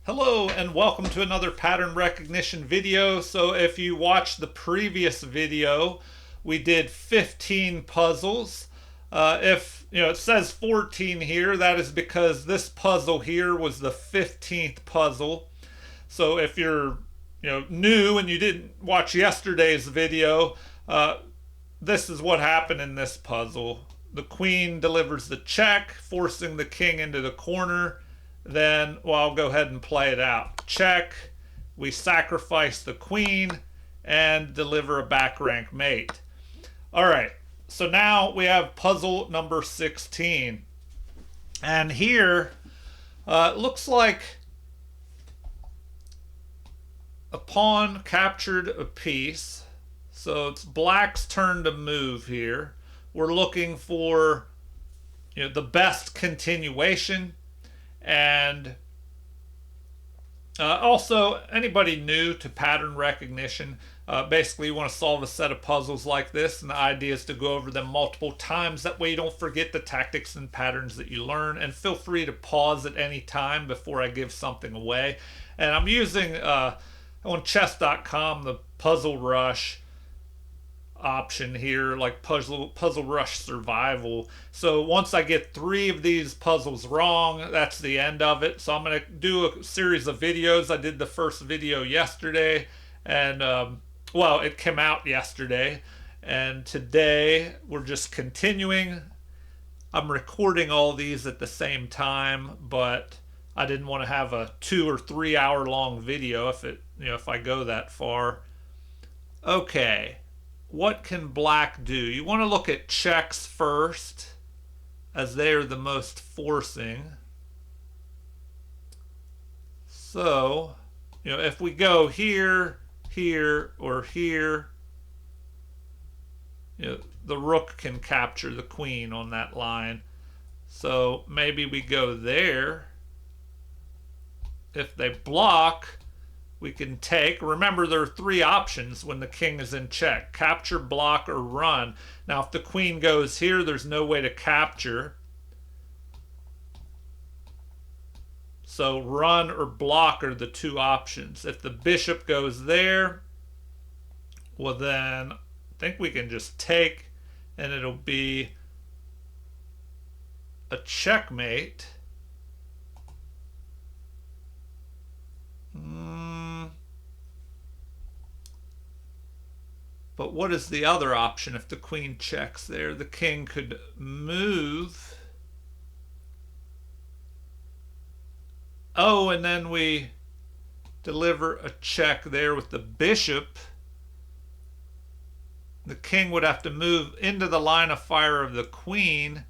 Hello and welcome to another pattern recognition video. So if you watched the previous video, we did 15 puzzles. If it says 14 here, that is because this puzzle here was the 15th puzzle. So if you're new and you didn't watch yesterday's video, this is what happened in this puzzle. The queen delivers the check, forcing the king into the corner. Then, I'll go ahead and play it out. Check. We sacrifice the queen and deliver a back rank mate. All right. So now we have puzzle number 16. And here, it looks like a pawn captured a piece. So it's black's turn to move here. We're looking for the best continuation. And also, anybody new to pattern recognition, basically you want to solve a set of puzzles like this, and the idea is to go over them multiple times. That way you don't forget the tactics and patterns that you learn, and feel free to pause at any time before I give something away. And I'm using, on chess.com, the Puzzle Rush option here, like puzzle rush survival. So once I get 3 of these puzzles wrong, that's the end of it. So I'm going to do a series of videos. I did the first video yesterday, and it came out yesterday, and today we're just continuing. I'm recording all these at the same time, but I didn't want to have a 2 or 3 hour long video if I go that far. Okay. What can black do? You want to look at checks first, as they are the most forcing. So, if we go here, here, or here, the rook can capture the queen on that line. So maybe we go there. If they block, we can take. Remember, there are 3 options when the king is in check: capture, block, or run. Now, if the queen goes here, there's no way to capture. So run or block are the 2 options. If the bishop goes there, then I think we can just take, and it'll be a checkmate. But what is the other option if the queen checks there? The king could move. Oh, and then we deliver a check there with the bishop. The king would have to move into the line of fire of the queen.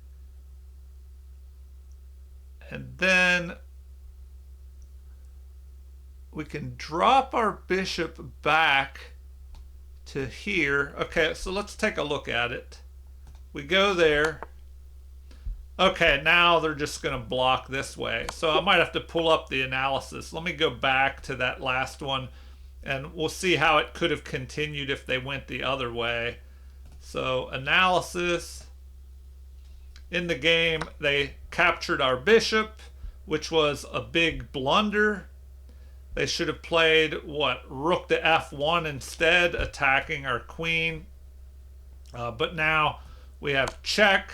And then we can drop our bishop back to here. Okay, so let's take a look at it. We go there. Okay, now they're just going to block this way. So I might have to pull up the analysis. Let me go back to that last one, and we'll see how it could have continued if they went the other way. So analysis. In the game, they captured our bishop, which was a big blunder. They should have played, rook to f1 instead, attacking our queen. But now we have check.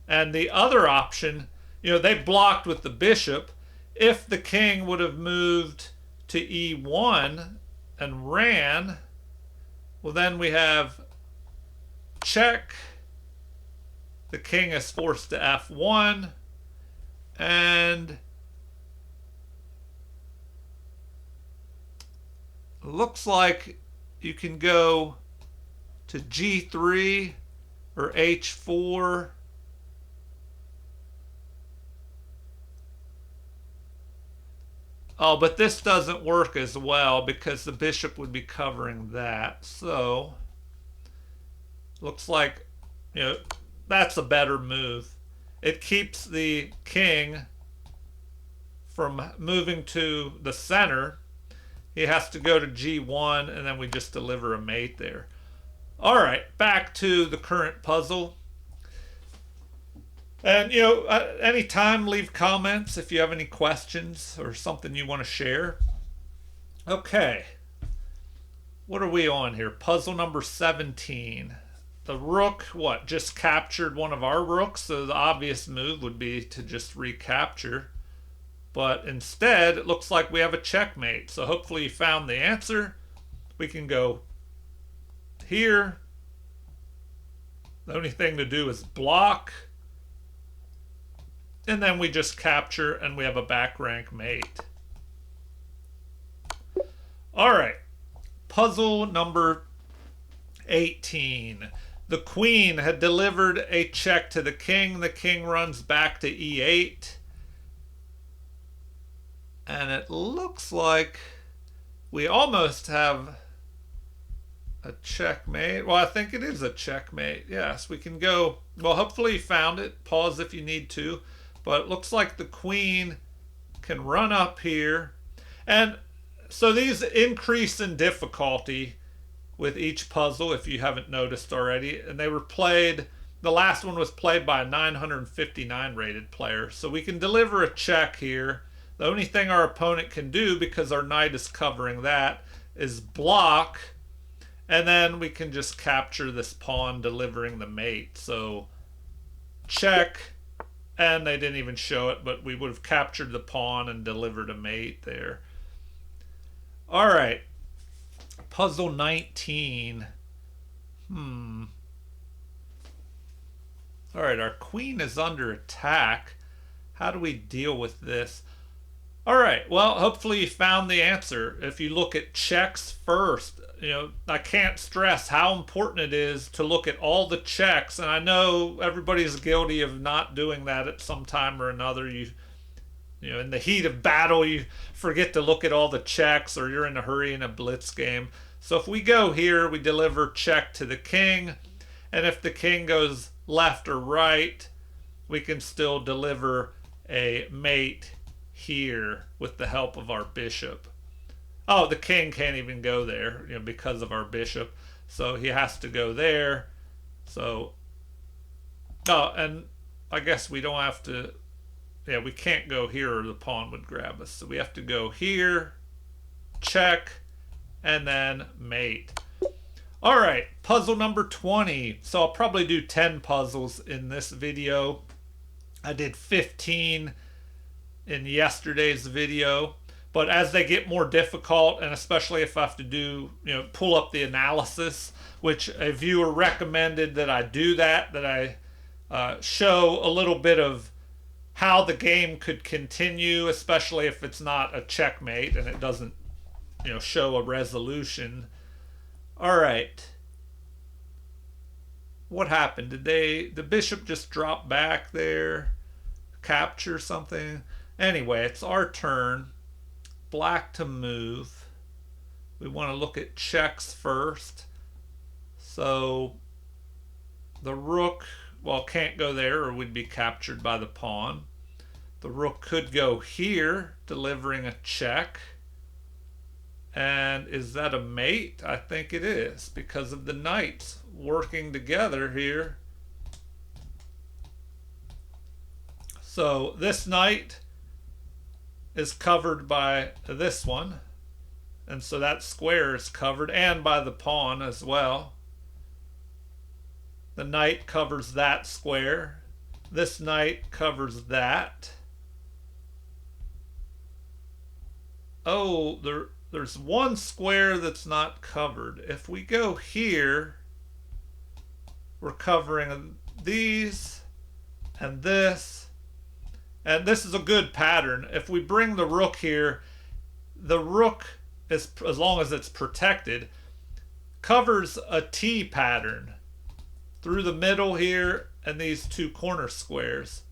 And the other option, they blocked with the bishop. If the king would have moved to e1 and ran, then we have check. The king is forced to f1. And looks like you can go to g3 or h4. Oh, but this doesn't work as well because the bishop would be covering that. So looks like that's a better move. It keeps the king from moving to the center. He has to go to g1, and then we just deliver a mate there. All right, back to the current puzzle. And, anytime leave comments if you have any questions or something you want to share. Okay. What are we on here? Puzzle number 17. The rook, just captured one of our rooks, so the obvious move would be to just recapture. But instead, it looks like we have a checkmate. So hopefully you found the answer. We can go here. The only thing to do is block. And then we just capture and we have a back rank mate. All right. Puzzle number 18. The queen had delivered a check to the king. The king runs back to e8. And it looks like we almost have a checkmate. Well, I think it is a checkmate. Yes, we can go. Well, hopefully you found it. Pause if you need to. But it looks like the queen can run up here. And so these increase in difficulty with each puzzle, if you haven't noticed already. And they were played, the last one was played by a 959 rated player. So we can deliver a check here. The only thing our opponent can do, because our knight is covering that, is block. And then we can just capture this pawn, delivering the mate. So check. And they didn't even show it, but we would have captured the pawn and delivered a mate there. All right. Puzzle 19. All right, our queen is under attack. How do we deal with this? All right, well, hopefully you found the answer. If you look at checks first, I can't stress how important it is to look at all the checks. And I know everybody's guilty of not doing that at some time or another. In the heat of battle, you forget to look at all the checks, or you're in a hurry in a blitz game. So if we go here, we deliver check to the king. And if the king goes left or right, we can still deliver a mate here with the help of our bishop. Oh, the king can't even go there, because of our bishop. So he has to go there. So, and I guess we don't have to, we can't go here or the pawn would grab us. So we have to go here, check, and then mate. All right, puzzle number 20. So I'll probably do 10 puzzles in this video. I did 15 in yesterday's video. But as they get more difficult, and especially if I have to do, pull up the analysis, which a viewer recommended that I do that I show a little bit of how the game could continue, especially if it's not a checkmate and it doesn't, show a resolution. All right. What happened? Did the bishop just drop back there? Capture something? Anyway, it's our turn. Black to move. We want to look at checks first. So the rook, can't go there or would be captured by the pawn. The rook could go here, delivering a check. And is that a mate? I think it is, because of the knights working together here. So this knight is covered by this one, and so that square is covered, and by the pawn as well. The knight covers that square. This knight covers that. Oh, there's one square that's not covered. If we go here, we're covering these and this. And this is a good pattern. If we bring the rook here, the rook, as long as it's protected, covers a T pattern through the middle here and these two corner squares.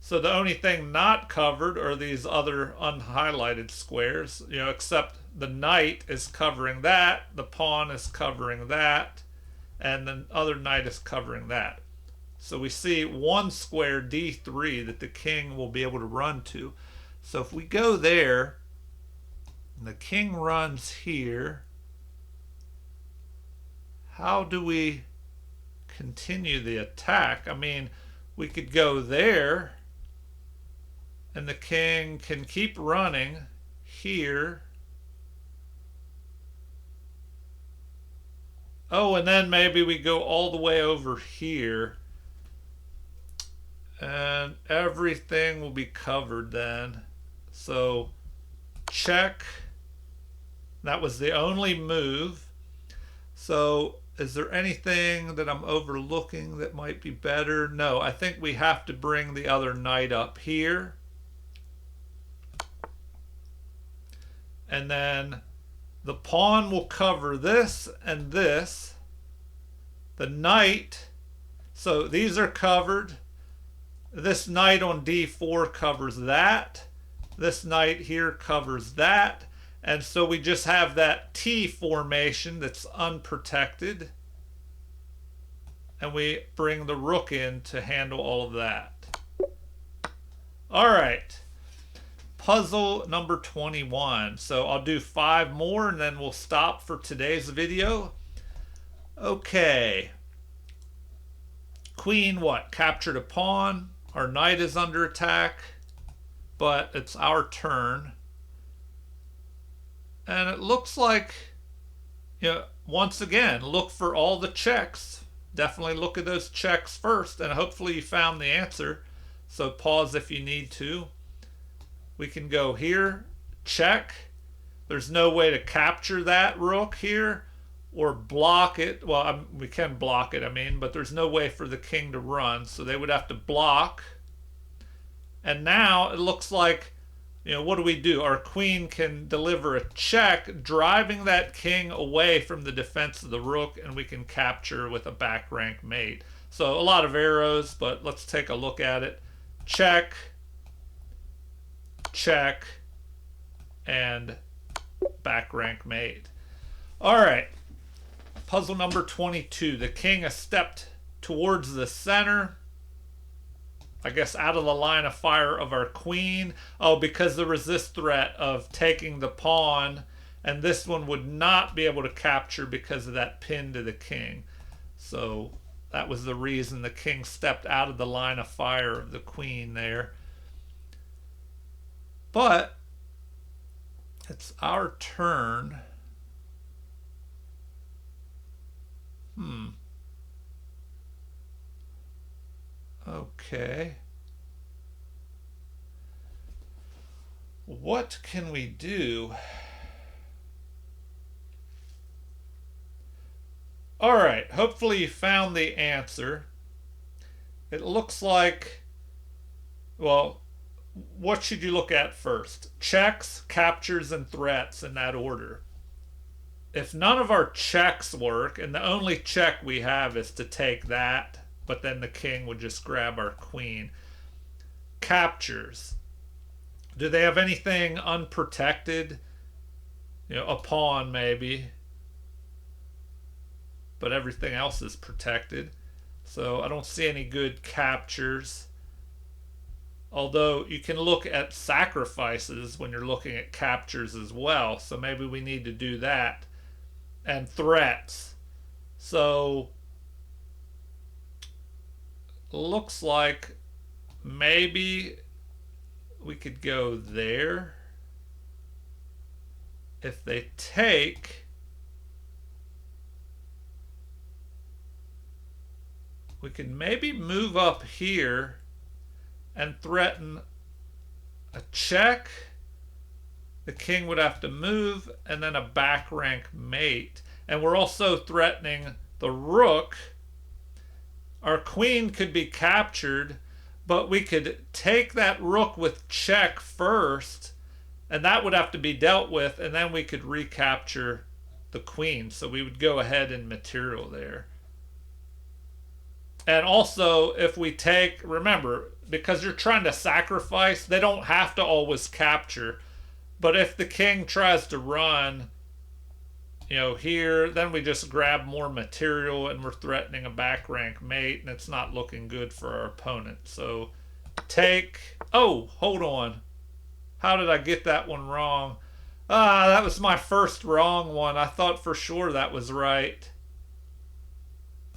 So the only thing not covered are these other unhighlighted squares, except the knight is covering that, the pawn is covering that, and the other knight is covering that. So we see one square, D3, that the king will be able to run to. So if we go there, and the king runs here, how do we continue the attack? I mean, we could go there, and the king can keep running here. Oh, and then maybe we go all the way over here, and everything will be covered then. So check. That was the only move. So is there anything that I'm overlooking that might be better? No, I think we have to bring the other knight up here. And then the pawn will cover this and this. The knight, so these are covered. This knight on d4 covers that. This knight here covers that. And so we just have that T formation that's unprotected. And we bring the rook in to handle all of that. All right. Puzzle number 21. So I'll do 5 more and then we'll stop for today's video. Okay. Queen what? Captured a pawn. Our knight is under attack. But it's our turn. And it looks like, once again, look for all the checks. Definitely look at those checks first, and hopefully you found the answer. So pause if you need to. We can go here, check. There's no way to capture that rook here or block it. Well, we can block it, but there's no way for the king to run. So they would have to block. And now it looks like, what do? Our queen can deliver a check, driving that king away from the defense of the rook, and we can capture with a back rank mate. So a lot of arrows, but let's take a look at it. Check, check, and back rank mate. All right, puzzle number 22. The king has stepped towards the center. I guess out of the line of fire of our queen. Oh, because there was this threat of taking the pawn, and this one would not be able to capture because of that pin to the king. So that was the reason the king stepped out of the line of fire of the queen there. But it's our turn. Okay. What can we do? All right, hopefully you found the answer. It looks like, well, what should you look at first? Checks, captures, and threats in that order. If none of our checks work, and the only check we have is to take that, but then the king would just grab our queen. Captures. Do they have anything unprotected? A pawn maybe. But everything else is protected. So I don't see any good captures. Although you can look at sacrifices when you're looking at captures as well. So maybe we need to do that. And threats. So looks like maybe we could go there. If they take, we can maybe move up here and threaten a check. The king would have to move, and then a back rank mate. And we're also threatening the rook. Our queen could be captured, but we could take that rook with check first, and that would have to be dealt with, and then we could recapture the queen. So we would go ahead and material there. And also, if we take, remember, because you're trying to sacrifice, they don't have to always capture. But if the king tries to run, here, then we just grab more material and we're threatening a back rank mate, and it's not looking good for our opponent. So take, oh, hold on. How did I get that one wrong? That was my first wrong one. I thought for sure that was right.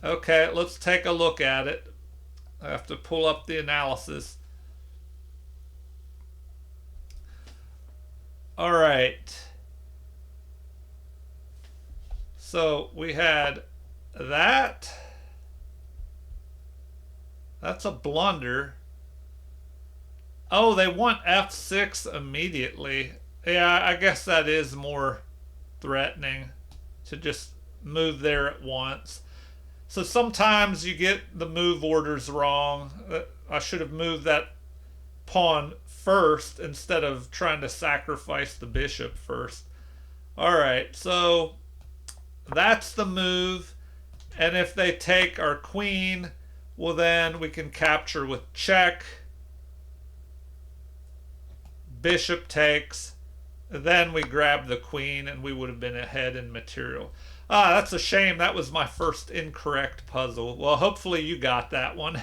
Okay, let's take a look at it. I have to pull up the analysis. All right. So we had that. That's a blunder. Oh, they want f6 immediately. Yeah, I guess that is more threatening to just move there at once. So sometimes you get the move orders wrong. I should have moved that pawn first instead of trying to sacrifice the bishop first. All right, so that's the move. And if they take our queen, well, then we can capture with check. Bishop takes. Then we grab the queen and we would have been ahead in material. Ah, that's a shame. That was my first incorrect puzzle. Well, hopefully you got that one.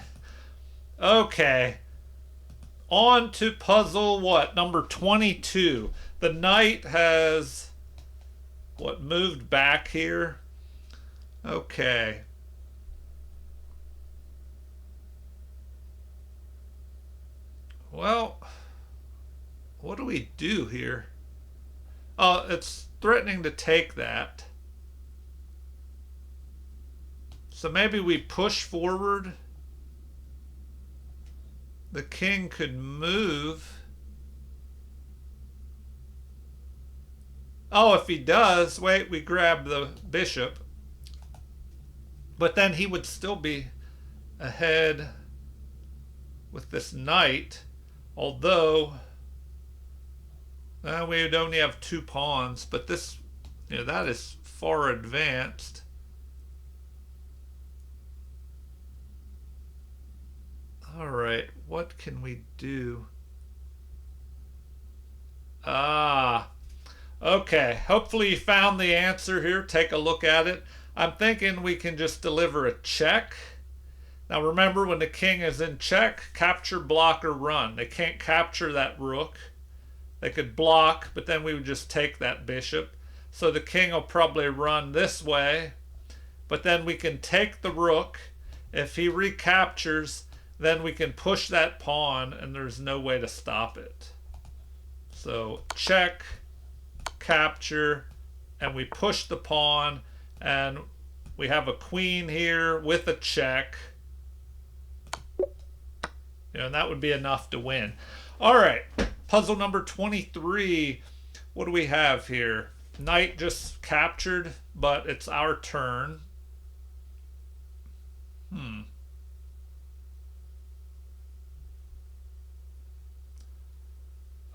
Okay. On to puzzle what? Number 22. The knight has what, moved back here? Okay. Well, what do we do here? Oh, it's threatening to take that. So maybe we push forward. The king could move. Oh, if he does, wait, we grab the bishop. But then he would still be ahead with this knight. Although, we would only have 2 pawns. But this, that is far advanced. All right, what can we do? Ah, okay. Hopefully you found the answer here. Take a look at it. I'm thinking we can just deliver a check. Now remember, when the king is in check, capture, block, or run. They can't capture that rook. They could block, but then we would just take that bishop. So the king will probably run this way, but then we can take the rook. If he recaptures, then we can push that pawn and there's no way to stop it. So check, capture, and we push the pawn, and we have a queen here with a check. And that would be enough to win. All right, puzzle number 23. What do we have here? Knight just captured, but it's our turn.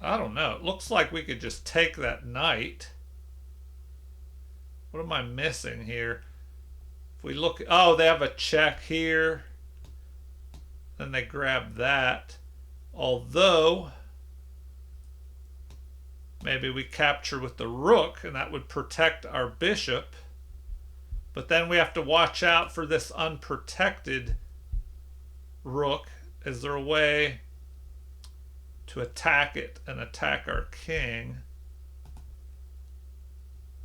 I don't know. It looks like we could just take that knight. What am I missing here? If we look, oh, they have a check here. Then they grab that. Although, maybe we capture with the rook, and that would protect our bishop. But then we have to watch out for this unprotected rook. Is there a way to attack it and attack our king?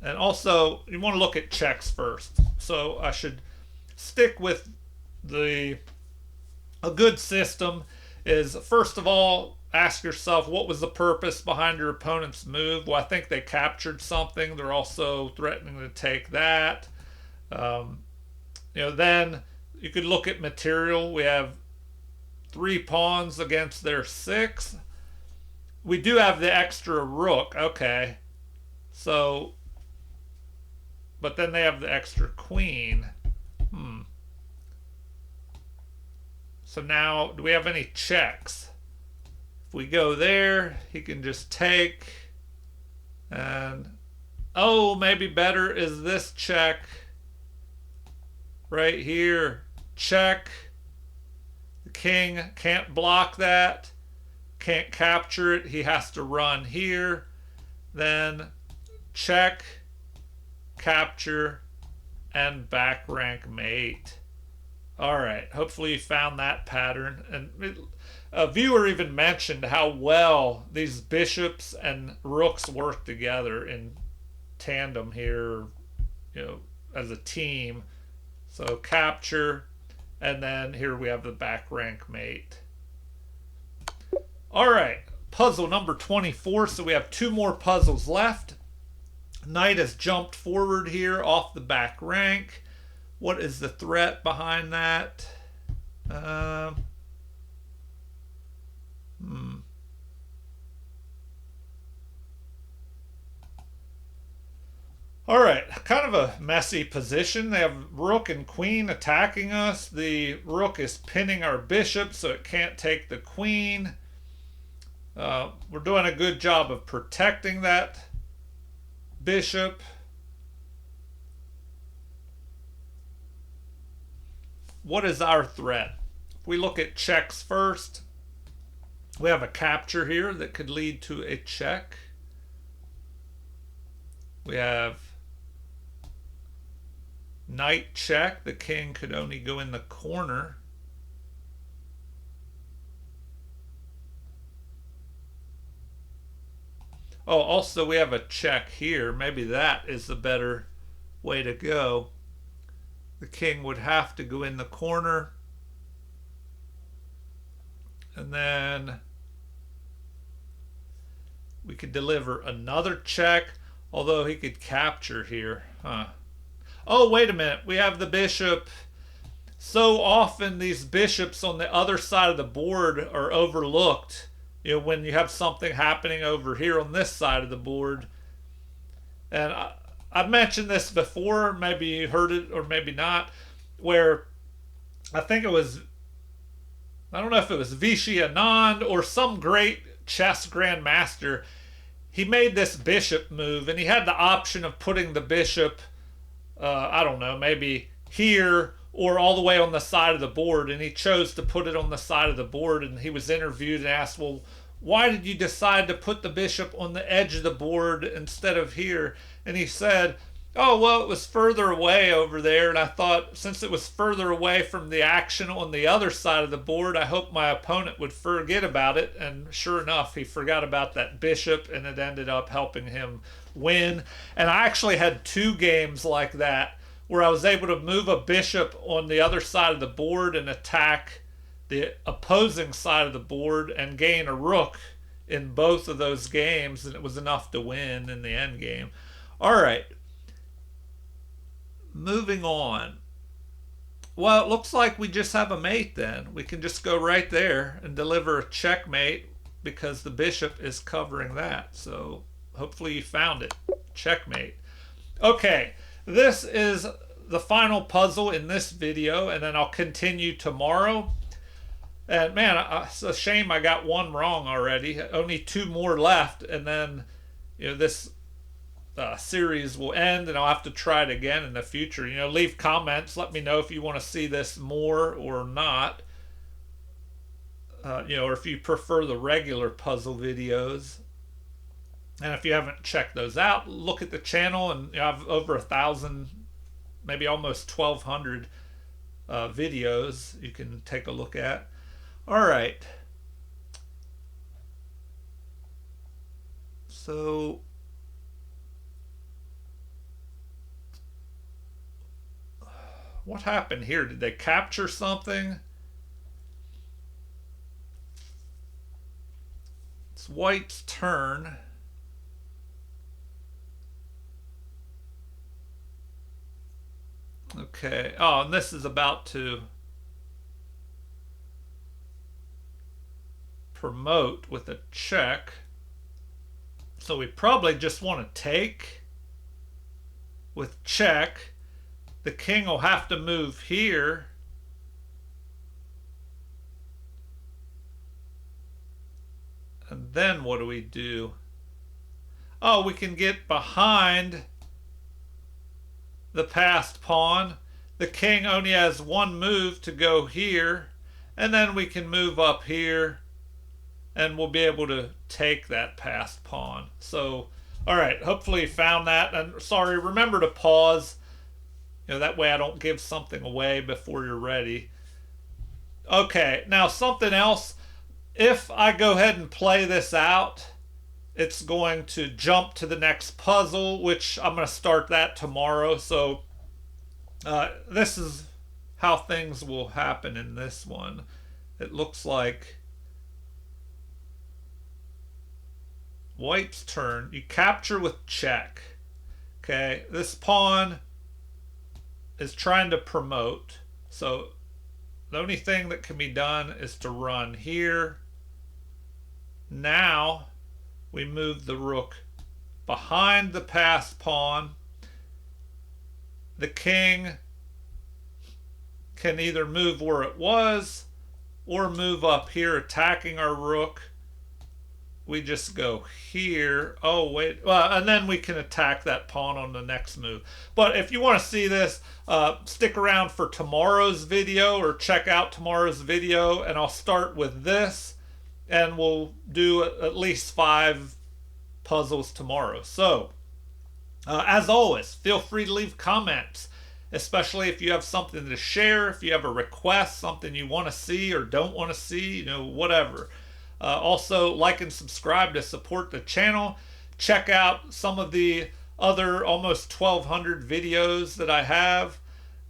And also, you want to look at checks first. So I should stick with a good system is, first of all, ask yourself, what was the purpose behind your opponent's move? Well, I think they captured something. They're also threatening to take that. Then you could look at material. We have 3 pawns against their 6. We do have the extra rook. Okay. So, but then they have the extra queen. So now, do we have any checks? If we go there, he can just take. And, oh, maybe better is this check. Right here. Check. The king can't block that. Can't capture it. He has to run here. Then check, capture, and back rank mate. All right. Hopefully you found that pattern. And a viewer even mentioned how well these bishops and rooks work together in tandem here, as a team. So capture, And then here we have the back rank mate. All right, puzzle number 24. So we have 2 more puzzles left. Knight has jumped forward here off the back rank. What is the threat behind that? All right, kind of a messy position. They have rook and queen attacking us. The rook is pinning our bishop so it can't take the queen. We're doing a good job of protecting that bishop. What is our threat? If we look at checks first, we have a capture here that could lead to a check. We have knight check. The king could only go in the corner. Oh, also we have a check here. Maybe that is the better way to go. The king would have to go in the corner. And then we could deliver another check, although he could capture here. Oh, wait a minute. We have the bishop. So often these bishops on the other side of the board are overlooked. You know, when you have something happening over here on this side of the board. And I've mentioned this before, maybe you heard it or maybe not, where I think it was, I don't know if it was Vishy Anand or some great chess grandmaster. He made this bishop move and he had the option of putting the bishop, I don't know, maybe here or all the way on the side of the board, and he chose to put it on the side of the board. And he was interviewed and asked, well, why did you decide to put the bishop on the edge of the board instead of here? And he said, oh, well, it was further away over there, and I thought since it was further away from the action on the other side of the board, I hope my opponent would forget about it. And sure enough, he forgot about that bishop, and it ended up helping him win. And I actually had 2 games like that where I was able to move a bishop on the other side of the board and attack the opposing side of the board and gain a rook in both of those games, and it was enough to win in the end game. All right, moving on. Well, it looks like we just have a mate then. We can just go right there and deliver a checkmate because the bishop is covering that. So hopefully you found it. Checkmate. Okay, this is the final puzzle in this video, and then I'll continue tomorrow. And man, it's a shame I got 1 wrong already. Only 2 more left, and then this series will end, and I'll have to try it again in the future. Leave comments. Let me know if you want to see this more or not. Or if you prefer the regular puzzle videos. And if you haven't checked those out, look at the channel, and I have over 1,000, maybe almost 1,200 videos you can take a look at. All right. So what happened here? Did they capture something? It's white's turn. Okay. Oh, and this is about to promote with a check. So we probably just want to take with check. The king will have to move here. And then what do we do? Oh, we can get behind the passed pawn. The king only has 1 move to go here, and then we can move up here and we'll be able to take that passed pawn. So, all right, hopefully you found that. And sorry, remember to pause. That way I don't give something away before you're ready. Okay, now something else. If I go ahead and play this out, it's going to jump to the next puzzle, which I'm going to start that tomorrow. So this is how things will happen in this one. It looks like white's turn. You capture with check. Okay, this pawn is trying to promote. So the only thing that can be done is to run here. Now we move the rook behind the passed pawn. The king can either move where it was or move up here attacking our rook. We just go here. Oh, wait. Well, and then we can attack that pawn on the next move. But if you want to see this, stick around for tomorrow's video or check out tomorrow's video. And I'll start with this. And we'll do at least 5 puzzles tomorrow. So, as always, feel free to leave comments. Especially if you have something to share. If you have a request, something you want to see or don't want to see. Whatever. Also, like and subscribe to support the channel. Check out some of the other almost 1,200 videos that I have.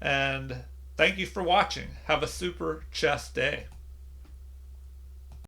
And thank you for watching. Have a super chess day.